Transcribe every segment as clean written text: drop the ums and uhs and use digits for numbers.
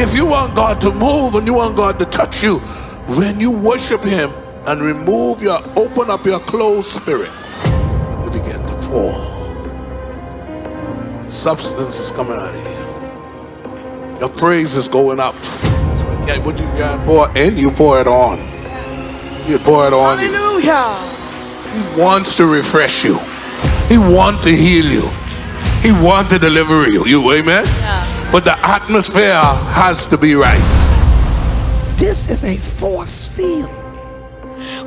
If you want God to move and you want God to touch you, when you worship him and open up your closed spirit, you begin to pour. Substance is coming out of you. Your praise is going up. So what you got pour in, you pour it on. You pour it on. Hallelujah. He wants to refresh you. He wants to heal you. He wants to deliver you. Amen? Yeah. But the atmosphere has to be right. This is a force field.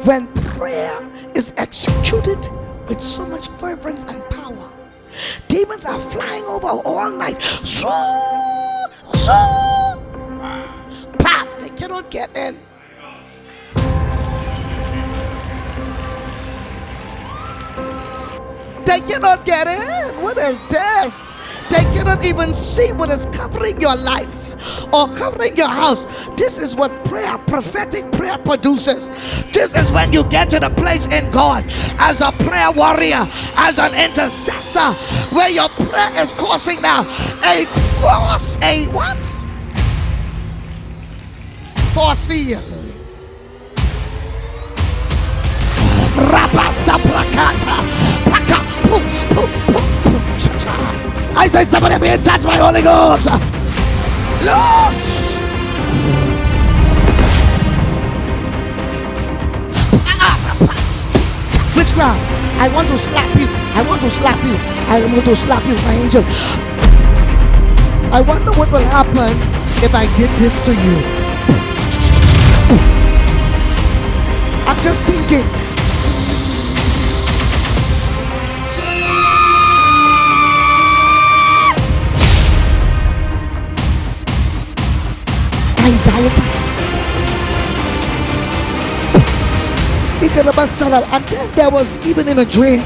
When prayer is executed with so much fervence and power, demons are flying over all night. Pop, they cannot get in. They cannot get in. What is this? They cannot even see what is covering your life or covering your house. This is what prayer, prophetic prayer produces. This is when you get to the place in God as a prayer warrior, as an intercessor, where your prayer is causing now a force, a what? Force field. Rabasaprakata. I said somebody being touched by Holy Ghost. Loose. Witchcraft. I want to slap you. I want to slap you. I want to slap you, my angel. I wonder what will happen if I did this to you. I'm just thinking. Anxiety. And then there was even in a dream,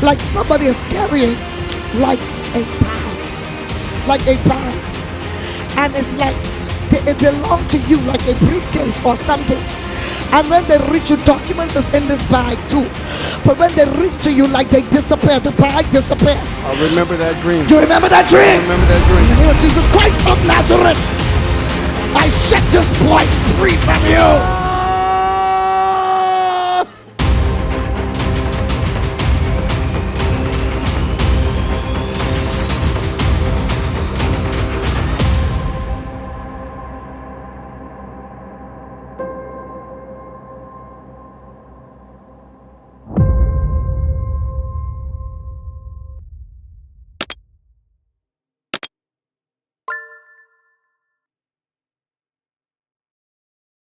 like somebody is carrying like a bag, and it's like it belonged to you, like a briefcase or something. And when they reach you, documents is in this bag too. But when they reach to you, like they disappear, the bag disappears. I remember that dream. Do you remember that dream? I remember that dream. In the name of Jesus Christ of Nazareth, I set this boy free from you.